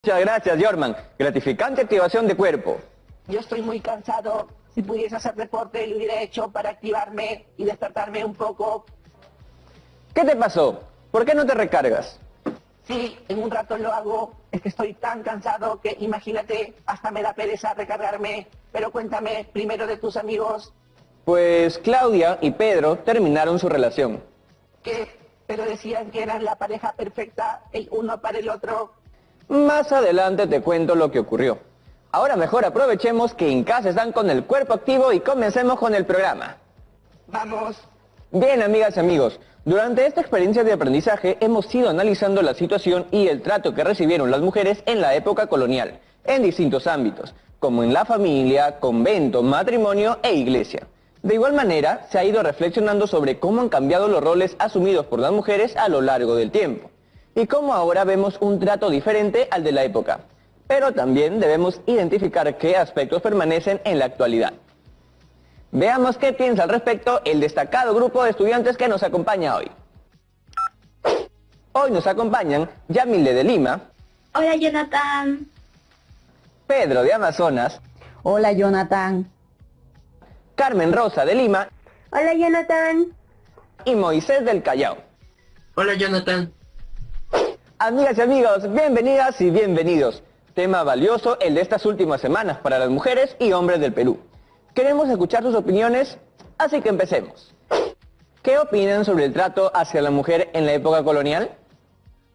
Muchas gracias, Jorman. Gratificante activación de cuerpo. Yo estoy muy cansado. Si pudiese hacer deporte, lo hubiera hecho para activarme y despertarme un poco. ¿Qué te pasó? ¿Por qué no te recargas? Sí, en un rato lo hago. Es que estoy tan cansado que imagínate, hasta me da pereza recargarme. Pero cuéntame primero de tus amigos. Pues Claudia y Pedro terminaron su relación. ¿Qué? Pero decían que eran la pareja perfecta, el uno para el otro. Más adelante te cuento lo que ocurrió. Ahora mejor aprovechemos que en casa están con el cuerpo activo y comencemos con el programa. Vamos. Bien, amigas y amigos, durante esta experiencia de aprendizaje hemos ido analizando la situación y el trato que recibieron las mujeres en la época colonial, en distintos ámbitos, como en la familia, convento, matrimonio e iglesia. De igual manera, se ha ido reflexionando sobre cómo han cambiado los roles asumidos por las mujeres a lo largo del tiempo, y cómo ahora vemos un trato diferente al de la época. Pero también debemos identificar qué aspectos permanecen en la actualidad. Veamos qué piensa al respecto el destacado grupo de estudiantes que nos acompaña hoy. Hoy nos acompañan Yamile de Lima. Hola, Jonathan. Pedro de Amazonas. Hola, Jonathan. Carmen Rosa de Lima. Hola, Jonathan. Y Moisés del Callao. Hola, Jonathan. Amigas y amigos, bienvenidas y bienvenidos. Tema valioso el de estas últimas semanas para las mujeres y hombres del Perú. Queremos escuchar sus opiniones, así que empecemos. ¿Qué opinan sobre el trato hacia la mujer en la época colonial?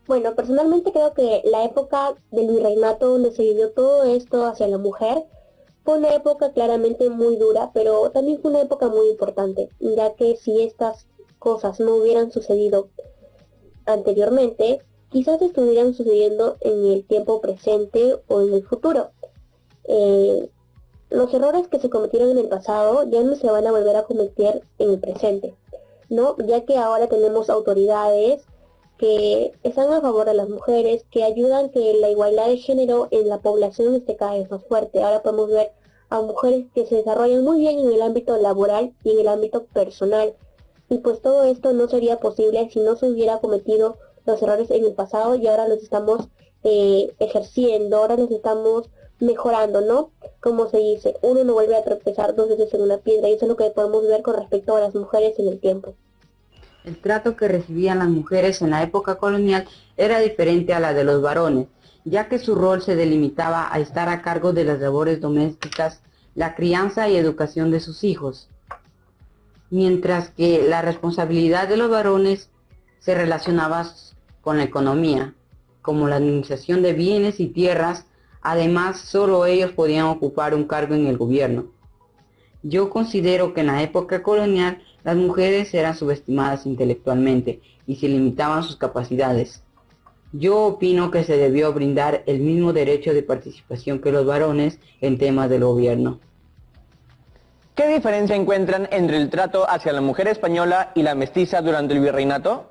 Bueno, personalmente creo que la época del virreinato donde se vivió todo esto hacia la mujer fue una época claramente muy dura, pero también fue una época muy importante, ya que si estas cosas no hubieran sucedido anteriormente, quizás estuvieran sucediendo en el tiempo presente o en el futuro. Los errores que se cometieron en el pasado ya no se van a volver a cometer en el presente, ¿no? Ya que ahora tenemos autoridades que están a favor de las mujeres, que ayudan que la igualdad de género en la población esté cada vez más fuerte. Ahora podemos ver a mujeres que se desarrollan muy bien en el ámbito laboral y en el ámbito personal. Y pues todo esto no sería posible si no se hubiera cometido los errores en el pasado y ahora los estamos ejerciendo, ahora los estamos mejorando, ¿no? Como se dice, uno no vuelve a tropezar dos veces en una piedra, y eso es lo que podemos ver con respecto a las mujeres en el tiempo. El trato que recibían las mujeres en la época colonial era diferente a la de los varones, ya que su rol se delimitaba a estar a cargo de las labores domésticas, la crianza y educación de sus hijos, mientras que la responsabilidad de los varones se relacionaba con la economía, como la administración de bienes y tierras. Además, solo ellos podían ocupar un cargo en el gobierno. Yo considero que en la época colonial las mujeres eran subestimadas intelectualmente y se limitaban sus capacidades. Yo opino que se debió brindar el mismo derecho de participación que los varones en temas del gobierno. ¿Qué diferencia encuentran entre el trato hacia la mujer española y la mestiza durante el virreinato?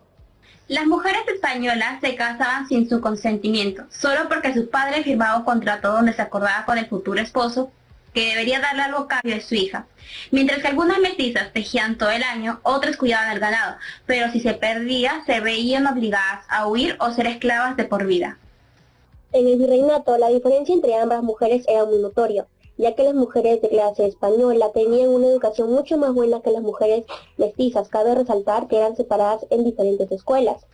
Las mujeres españolas se casaban sin su consentimiento, solo porque sus padres firmaban un contrato donde se acordaba con el futuro esposo que debería darle algo a cambio de su hija. Mientras que algunas mestizas tejían todo el año, otras cuidaban el ganado, pero si se perdía, se veían obligadas a huir o ser esclavas de por vida. En el virreinato, la diferencia entre ambas mujeres era muy notoria, ya que las mujeres de clase española tenían una educación mucho más buena que las mujeres mestizas. Cabe resaltar que eran separadas en diferentes escuelas.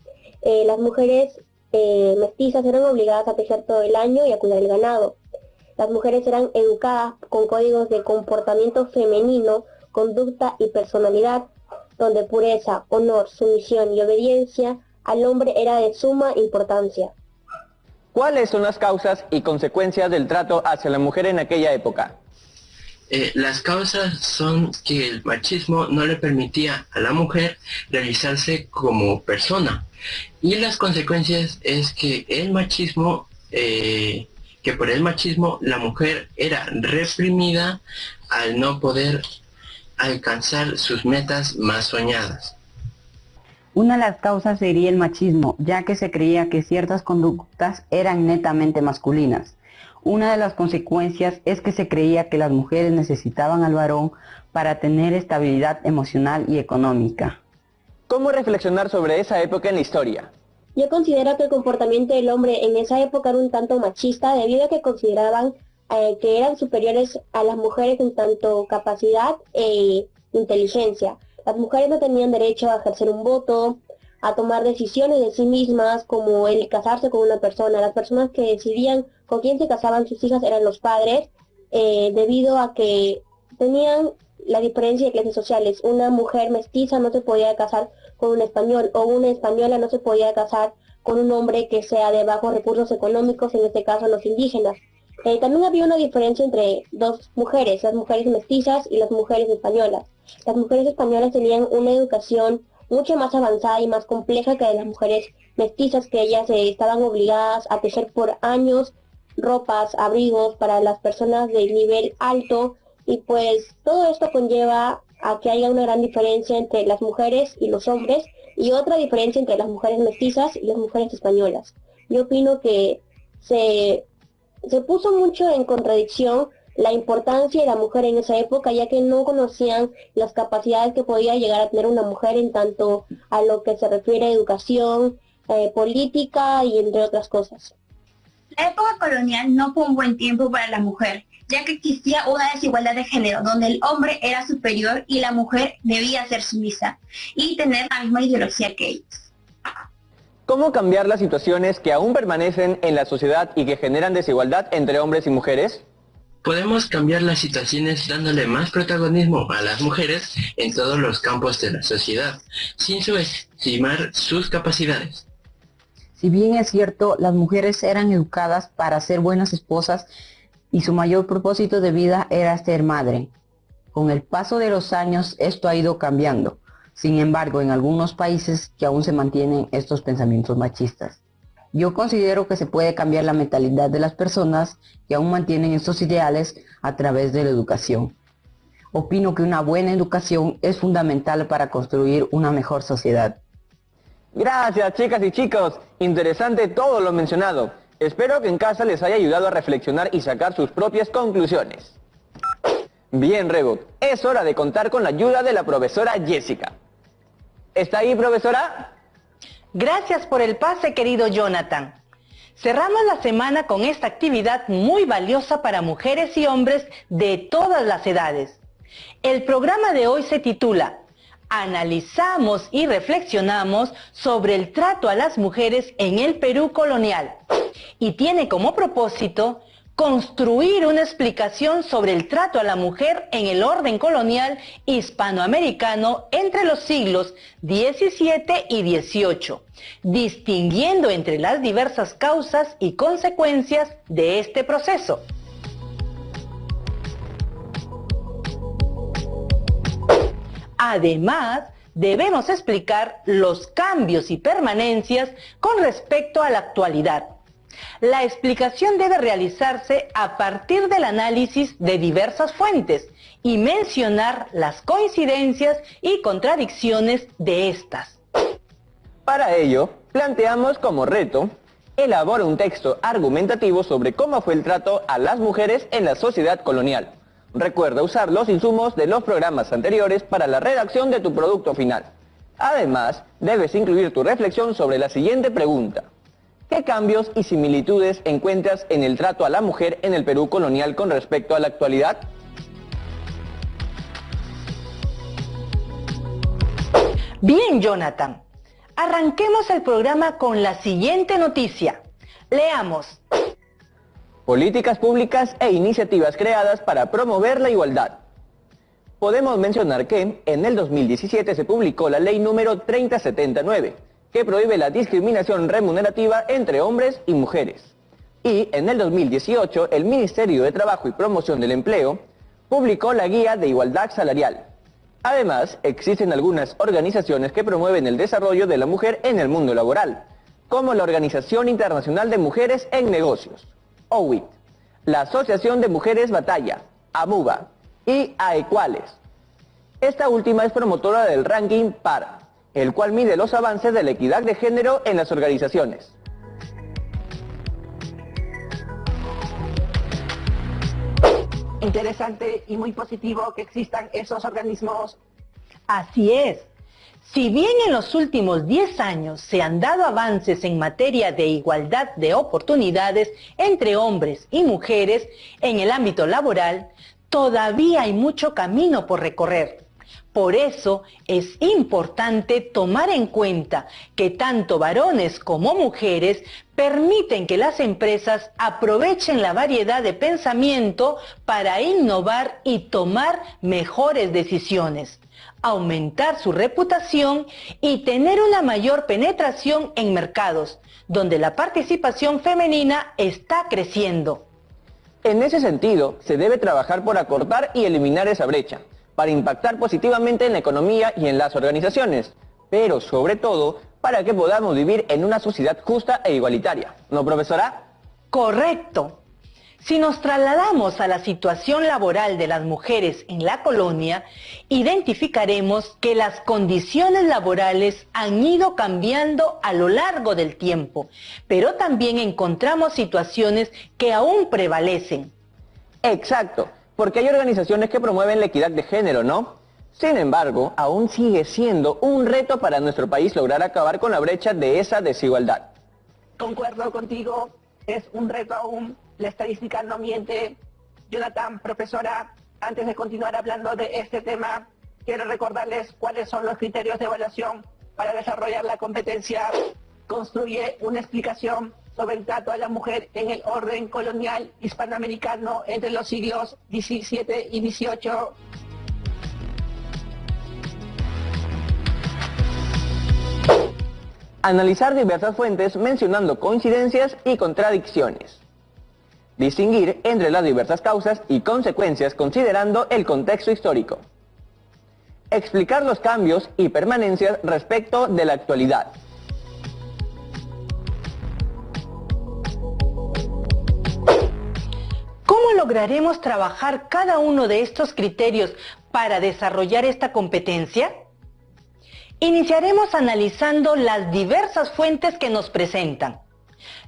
Las mujeres mestizas eran obligadas a tejer todo el año y a cuidar el ganado. Las mujeres eran educadas con códigos de comportamiento femenino, conducta y personalidad, donde pureza, honor, sumisión y obediencia al hombre era de suma importancia. ¿Cuáles son las causas y consecuencias del trato hacia la mujer en aquella época? Las causas son que el machismo no le permitía a la mujer realizarse como persona. Y las consecuencias es que el machismo, que por el machismo la mujer era reprimida al no poder alcanzar sus metas más soñadas. Una de las causas sería el machismo, ya que se creía que ciertas conductas eran netamente masculinas. Una de las consecuencias es que se creía que las mujeres necesitaban al varón para tener estabilidad emocional y económica. ¿Cómo reflexionar sobre esa época en la historia? Yo considero que el comportamiento del hombre en esa época era un tanto machista debido a que consideraban que eran superiores a las mujeres en tanto capacidad e inteligencia. Las mujeres no tenían derecho a ejercer un voto, a tomar decisiones de sí mismas, como el casarse con una persona. Las personas que decidían con quién se casaban sus hijas eran los padres, debido a que tenían la diferencia de clases sociales. Una mujer mestiza no se podía casar con un español, o una española no se podía casar con un hombre que sea de bajos recursos económicos, en este caso los indígenas. También había una diferencia entre dos mujeres, las mujeres mestizas y las mujeres españolas. Las mujeres españolas tenían una educación mucho más avanzada y más compleja que las mujeres mestizas, que ellas estaban obligadas a tejer por años ropas, abrigos para las personas de nivel alto, y pues todo esto conlleva a que haya una gran diferencia entre las mujeres y los hombres, y otra diferencia entre las mujeres mestizas y las mujeres españolas. Yo opino que se puso mucho en contradicción la importancia de la mujer en esa época, ya que no conocían las capacidades que podía llegar a tener una mujer en tanto a lo que se refiere a educación, política y entre otras cosas. La época colonial no fue un buen tiempo para la mujer, ya que existía una desigualdad de género, donde el hombre era superior y la mujer debía ser sumisa y tener la misma ideología que ellos. ¿Cómo cambiar las situaciones que aún permanecen en la sociedad y que generan desigualdad entre hombres y mujeres? Podemos cambiar las situaciones dándole más protagonismo a las mujeres en todos los campos de la sociedad, sin subestimar sus capacidades. Si bien es cierto, las mujeres eran educadas para ser buenas esposas y su mayor propósito de vida era ser madre. Con el paso de los años esto ha ido cambiando. Sin embargo, en algunos países que aún se mantienen estos pensamientos machistas. Yo considero que se puede cambiar la mentalidad de las personas que aún mantienen estos ideales a través de la educación. Opino que una buena educación es fundamental para construir una mejor sociedad. Gracias, chicas y chicos. Interesante todo lo mencionado. Espero que en casa les haya ayudado a reflexionar y sacar sus propias conclusiones. Bien, Rebot, es hora de contar con la ayuda de la profesora Jessica. ¿Está ahí, profesora? Gracias por el pase, querido Jonathan. Cerramos la semana con esta actividad muy valiosa para mujeres y hombres de todas las edades. El programa de hoy se titula Analizamos y reflexionamos sobre el trato a las mujeres en el Perú colonial y tiene como propósito construir una explicación sobre el trato a la mujer en el orden colonial hispanoamericano entre los siglos XVII y XVIII, distinguiendo entre las diversas causas y consecuencias de este proceso. Además, debemos explicar los cambios y permanencias con respecto a la actualidad. La explicación debe realizarse a partir del análisis de diversas fuentes y mencionar las coincidencias y contradicciones de estas. Para ello, planteamos como reto, elabora un texto argumentativo sobre cómo fue el trato a las mujeres en la sociedad colonial. Recuerda usar los insumos de los programas anteriores para la redacción de tu producto final. Además, debes incluir tu reflexión sobre la siguiente pregunta. ¿Qué cambios y similitudes encuentras en el trato a la mujer en el Perú colonial con respecto a la actualidad? Bien, Jonathan. Arranquemos el programa con la siguiente noticia. Leamos. Políticas públicas e iniciativas creadas para promover la igualdad. Podemos mencionar que en el 2017 se publicó la ley número 3079, que prohíbe la discriminación remunerativa entre hombres y mujeres. Y en el 2018 el Ministerio de Trabajo y Promoción del Empleo publicó la Guía de Igualdad Salarial. Además, existen algunas organizaciones que promueven el desarrollo de la mujer en el mundo laboral, como la Organización Internacional de Mujeres en Negocios, OWIT, la Asociación de Mujeres Batalla, AMUBA, y AEQUALES. Esta última es promotora del ranking PAR, el cual mide los avances de la equidad de género en las organizaciones. Interesante y muy positivo que existan esos organismos. Así es. Si bien en los últimos 10 años se han dado avances en materia de igualdad de oportunidades entre hombres y mujeres en el ámbito laboral, todavía hay mucho camino por recorrer. Por eso es importante tomar en cuenta que tanto varones como mujeres permiten que las empresas aprovechen la variedad de pensamiento para innovar y tomar mejores decisiones, aumentar su reputación y tener una mayor penetración en mercados, donde la participación femenina está creciendo. En ese sentido, se debe trabajar por acortar y eliminar esa brecha, para impactar positivamente en la economía y en las organizaciones, pero sobre todo para que podamos vivir en una sociedad justa e igualitaria. ¿No, profesora? Correcto. Si nos trasladamos a la situación laboral de las mujeres en la colonia, identificaremos que las condiciones laborales han ido cambiando a lo largo del tiempo, pero también encontramos situaciones que aún prevalecen. Exacto, porque hay organizaciones que promueven la equidad de género, ¿no? Sin embargo, aún sigue siendo un reto para nuestro país lograr acabar con la brecha de esa desigualdad. Concuerdo contigo, es un reto aún. La estadística no miente. Jonathan, profesora, antes de continuar hablando de este tema, quiero recordarles cuáles son los criterios de evaluación para desarrollar la competencia. Construye una explicación sobre el trato a la mujer en el orden colonial hispanoamericano entre los siglos XVII y XVIII. Analizar diversas fuentes mencionando coincidencias y contradicciones. Distinguir entre las diversas causas y consecuencias considerando el contexto histórico. Explicar los cambios y permanencias respecto de la actualidad. ¿Cómo lograremos trabajar cada uno de estos criterios para desarrollar esta competencia? Iniciaremos analizando las diversas fuentes que nos presentan.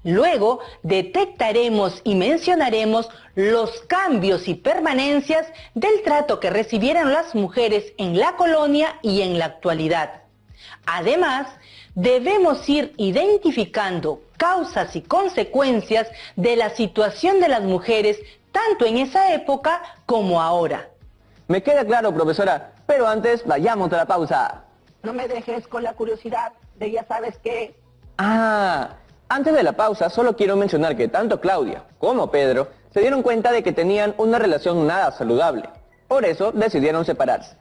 Luego detectaremos y mencionaremos los cambios y permanencias del trato que recibieron las mujeres en la colonia y en la actualidad. Además, debemos ir identificando causas y consecuencias de la situación de las mujeres tanto en esa época como ahora. Me queda claro, profesora, pero antes vayamos a la pausa. No me dejes con la curiosidad de ya sabes qué. Antes de la pausa, solo quiero mencionar que tanto Claudia como Pedro se dieron cuenta de que tenían una relación nada saludable. Por eso decidieron separarse.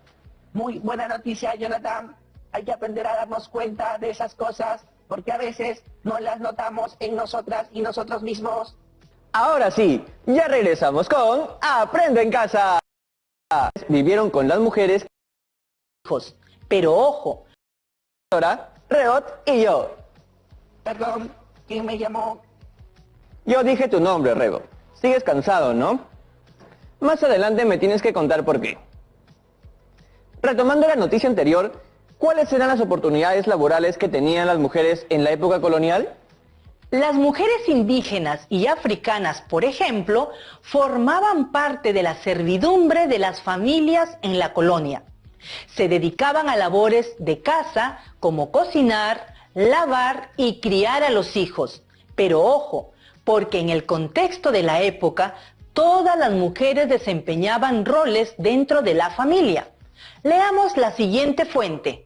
Muy buena noticia, Jonathan. Hay que aprender a darnos cuenta de esas cosas, porque a veces no las notamos en nosotras y nosotros mismos. Ahora sí, ya regresamos con Aprende en Casa. Vivieron con las mujeres, Hijos, pero ojo, ahora Reot y yo. Perdón, ¿quién me llamó? Yo dije tu nombre, Rego. Sigues cansado, ¿no? Más adelante me tienes que contar por qué. Retomando la noticia anterior, ¿cuáles eran las oportunidades laborales que tenían las mujeres en la época colonial? las mujeres indígenas y africanas, por ejemplo, formaban parte de la servidumbre de las familias en la colonia. Se dedicaban a labores de casa como cocinar, lavar y criar a los hijos. Pero ojo, porque en el contexto de la época, todas las mujeres desempeñaban roles dentro de la familia. Leamos la siguiente fuente.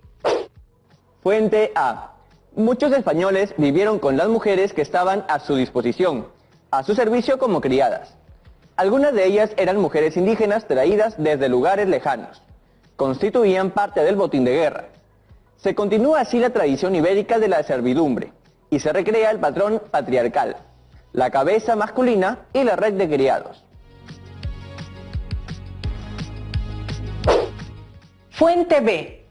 Fuente A. Muchos españoles vivieron con las mujeres que estaban a su disposición, a su servicio como criadas. Algunas de ellas eran mujeres indígenas traídas desde lugares lejanos. Constituían parte del botín de guerra. Se continúa así la tradición ibérica de la servidumbre y se recrea el patrón patriarcal, la cabeza masculina y la red de criados. Fuente B.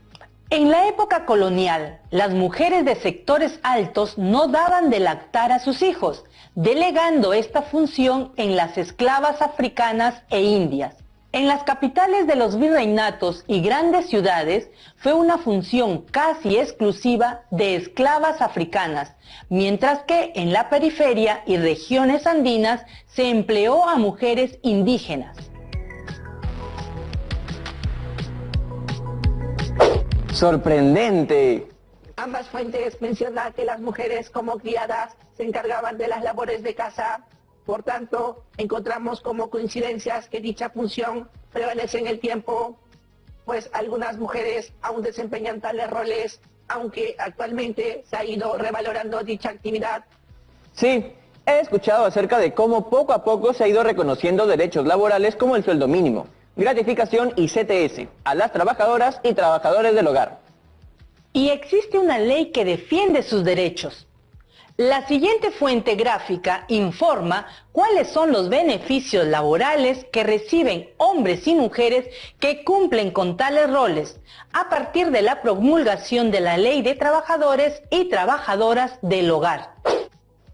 En la época colonial, las mujeres de sectores altos no daban de lactar a sus hijos, delegando esta función en las esclavas africanas e indias. En las capitales de los virreinatos y grandes ciudades fue una función casi exclusiva de esclavas africanas, mientras que en la periferia y regiones andinas se empleó a mujeres indígenas. ¡Sorprendente! Ambas fuentes mencionan que las mujeres como criadas se encargaban de las labores de casa. Por tanto, encontramos como coincidencias que dicha función prevalece en el tiempo, pues algunas mujeres aún desempeñan tales roles, aunque actualmente se ha ido revalorando dicha actividad. Sí, he escuchado acerca de cómo poco a poco se ha ido reconociendo derechos laborales como el sueldo mínimo, gratificación y CTS a las trabajadoras y trabajadores del hogar. Y existe una ley que defiende sus derechos. La siguiente fuente gráfica informa cuáles son los beneficios laborales que reciben hombres y mujeres que cumplen con tales roles a partir de la promulgación de la Ley de Trabajadores y Trabajadoras del Hogar.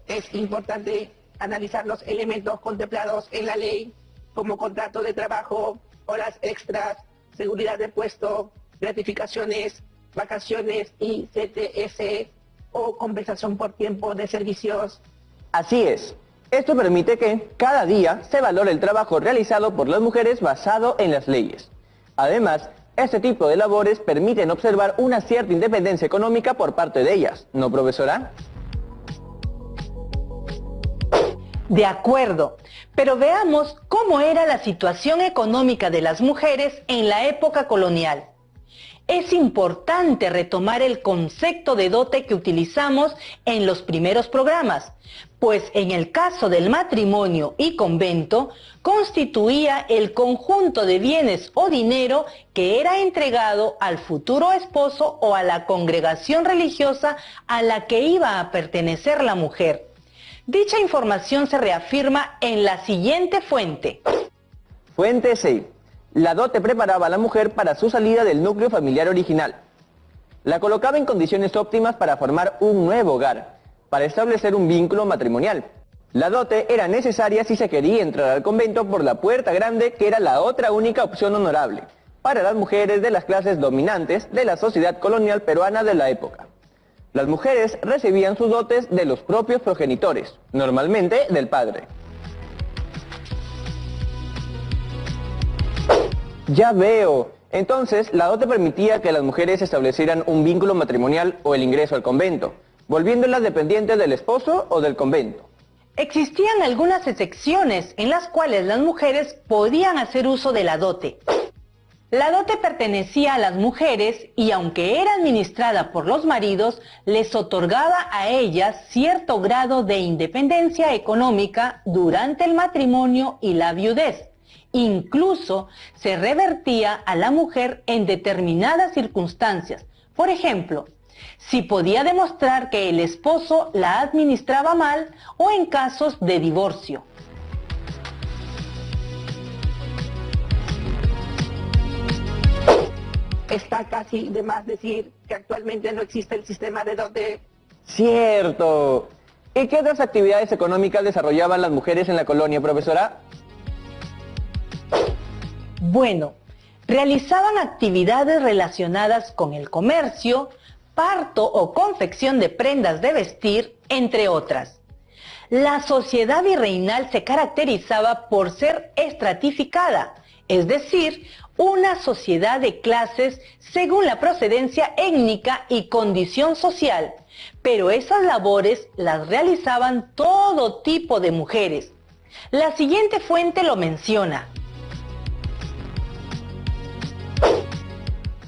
Es importante analizar los elementos contemplados en la ley, como contrato de trabajo, horas extras, seguridad de puesto, gratificaciones, vacaciones y CTS o compensación por tiempo de servicios. Así es. Esto permite que cada día se valore el trabajo realizado por las mujeres basado en las leyes. Además, este tipo de labores permiten observar una cierta independencia económica por parte de ellas, ¿no, profesora? De acuerdo, pero veamos cómo era la situación económica de las mujeres en la época colonial. Es importante retomar el concepto de dote que utilizamos en los primeros programas, pues en el caso del matrimonio y convento, constituía el conjunto de bienes o dinero que era entregado al futuro esposo o a la congregación religiosa a la que iba a pertenecer la mujer. Dicha información se reafirma en la siguiente fuente. Fuente C. La dote preparaba a la mujer para su salida del núcleo familiar original. La colocaba en condiciones óptimas para formar un nuevo hogar, para establecer un vínculo matrimonial. La dote era necesaria si se quería entrar al convento por la puerta grande, que era la otra única opción honorable para las mujeres de las clases dominantes de la sociedad colonial peruana de la época. Las mujeres recibían sus dotes de los propios progenitores, normalmente del padre. Ya veo. Entonces, la dote permitía que las mujeres establecieran un vínculo matrimonial o el ingreso al convento, volviéndolas dependientes del esposo o del convento. Existían algunas excepciones en las cuales las mujeres podían hacer uso de la dote. La dote pertenecía a las mujeres y aunque era administrada por los maridos, les otorgaba a ellas cierto grado de independencia económica durante el matrimonio y la viudez. Incluso se revertía a la mujer en determinadas circunstancias. Por ejemplo, si podía demostrar que el esposo la administraba mal o en casos de divorcio. Está casi de más decir que actualmente no existe el sistema de dote. ¡Cierto! ¿Y qué otras actividades económicas desarrollaban las mujeres en la colonia, profesora? Bueno, realizaban actividades relacionadas con el comercio, parto o confección de prendas de vestir, entre otras. La sociedad virreinal se caracterizaba por ser estratificada, es decir, una sociedad de clases según la procedencia étnica y condición social, pero esas labores las realizaban todo tipo de mujeres. La siguiente fuente lo menciona.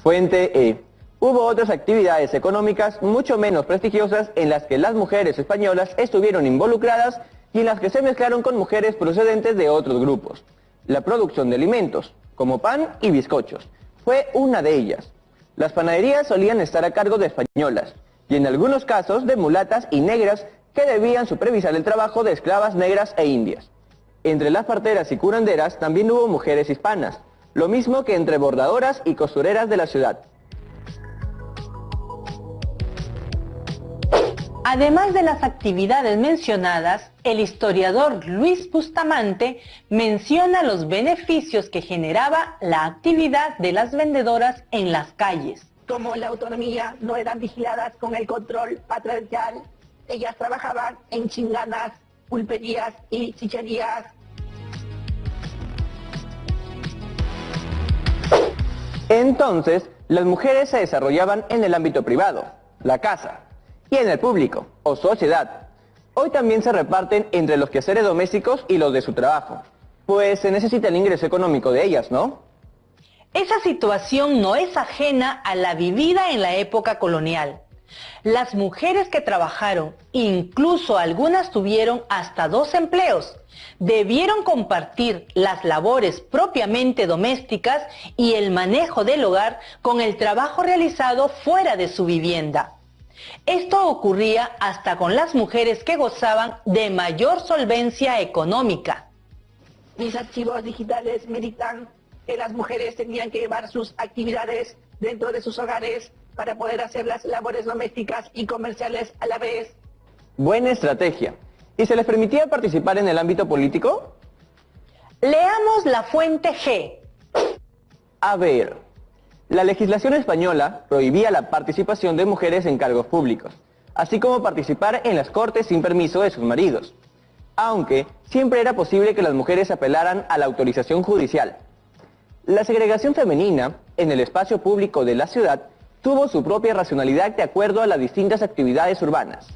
Fuente E. Hubo otras actividades económicas mucho menos prestigiosas en las que las mujeres españolas estuvieron involucradas y en las que se mezclaron con mujeres procedentes de otros grupos. La producción de alimentos, como pan y bizcochos, fue una de ellas. Las panaderías solían estar a cargo de españolas y en algunos casos de mulatas y negras que debían supervisar el trabajo de esclavas negras e indias. Entre las parteras y curanderas también hubo mujeres hispanas, lo mismo que entre bordadoras y costureras de la ciudad. Además de las actividades mencionadas, el historiador Luis Bustamante menciona los beneficios que generaba la actividad de las vendedoras en las calles. Como la autonomía no eran vigiladas con el control patriarcal, ellas trabajaban en chinganas, pulperías y chicherías. Entonces, las mujeres se desarrollaban en el ámbito privado, la casa, y en el público, o sociedad. Hoy también se reparten entre los quehaceres domésticos y los de su trabajo, pues se necesita el ingreso económico de ellas, ¿no? Esa situación no es ajena a la vivida en la época colonial. Las mujeres que trabajaron, incluso algunas tuvieron hasta 2 empleos, debieron compartir las labores propiamente domésticas y el manejo del hogar con el trabajo realizado fuera de su vivienda. Esto ocurría hasta con las mujeres que gozaban de mayor solvencia económica. Mis archivos digitales me dictan que las mujeres tenían que llevar sus actividades dentro de sus hogares para poder hacer las labores domésticas y comerciales a la vez. Buena estrategia. ¿Y se les permitía participar en el ámbito político? Leamos la fuente G. A ver, la legislación española prohibía la participación de mujeres en cargos públicos, así como participar en las cortes sin permiso de sus maridos, aunque siempre era posible que las mujeres apelaran a la autorización judicial. La segregación femenina en el espacio público de la ciudad tuvo su propia racionalidad de acuerdo a las distintas actividades urbanas.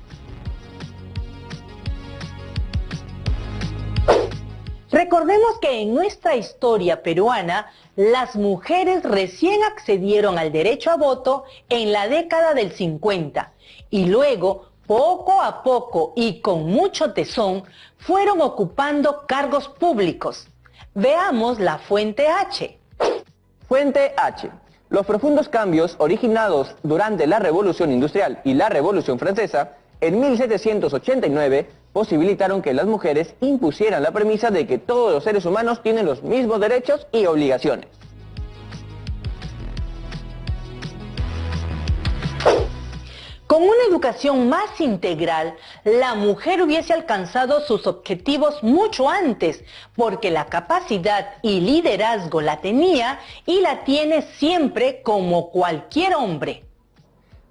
Recordemos que en nuestra historia peruana, las mujeres recién accedieron al derecho a voto en la década del 50 y luego, poco a poco y con mucho tesón, fueron ocupando cargos públicos. Veamos la fuente H. Fuente H. Los profundos cambios originados durante la Revolución Industrial y la Revolución Francesa en 1789 posibilitaron que las mujeres impusieran la premisa de que todos los seres humanos tienen los mismos derechos y obligaciones. Con una educación más integral, la mujer hubiese alcanzado sus objetivos mucho antes, porque la capacidad y liderazgo la tenía y la tiene siempre como cualquier hombre.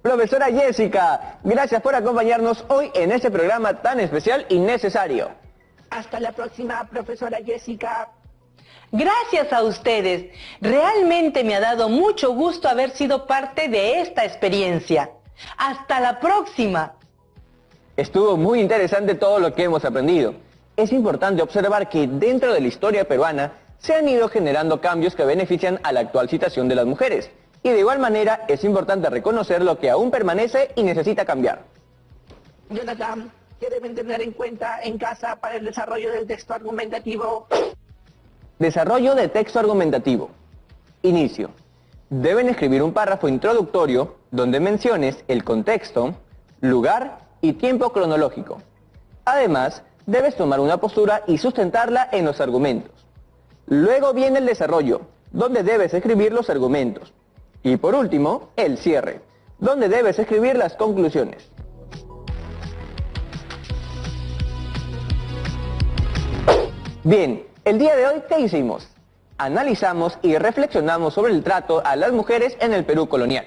Profesora Jessica, gracias por acompañarnos hoy en este programa tan especial y necesario. Hasta la próxima, profesora Jessica. Gracias a ustedes. Realmente me ha dado mucho gusto haber sido parte de esta experiencia. ¡Hasta la próxima! Estuvo muy interesante todo lo que hemos aprendido. Es importante observar que dentro de la historia peruana se han ido generando cambios que benefician a la actual situación de las mujeres. Y de igual manera es importante reconocer lo que aún permanece y necesita cambiar. Jonathan, ¿qué deben tener en cuenta en casa para el desarrollo del texto argumentativo? Desarrollo de texto argumentativo. Inicio. Deben escribir un párrafo introductorio donde menciones el contexto, lugar y tiempo cronológico. Además, debes tomar una postura y sustentarla en los argumentos. Luego viene el desarrollo, donde debes escribir los argumentos. Y por último, el cierre, donde debes escribir las conclusiones. Bien, el día de hoy, ¿qué hicimos? Analizamos y reflexionamos sobre el trato a las mujeres en el Perú colonial.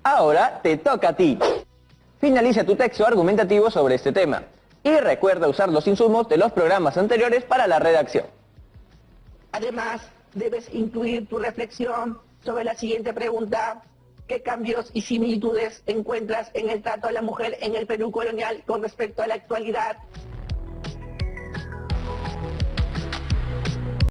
Ahora te toca a ti. Finaliza tu texto argumentativo sobre este tema y recuerda usar los insumos de los programas anteriores para la redacción. Además, debes incluir tu reflexión sobre la siguiente pregunta: ¿qué cambios y similitudes encuentras en el trato a la mujer en el Perú colonial con respecto a la actualidad?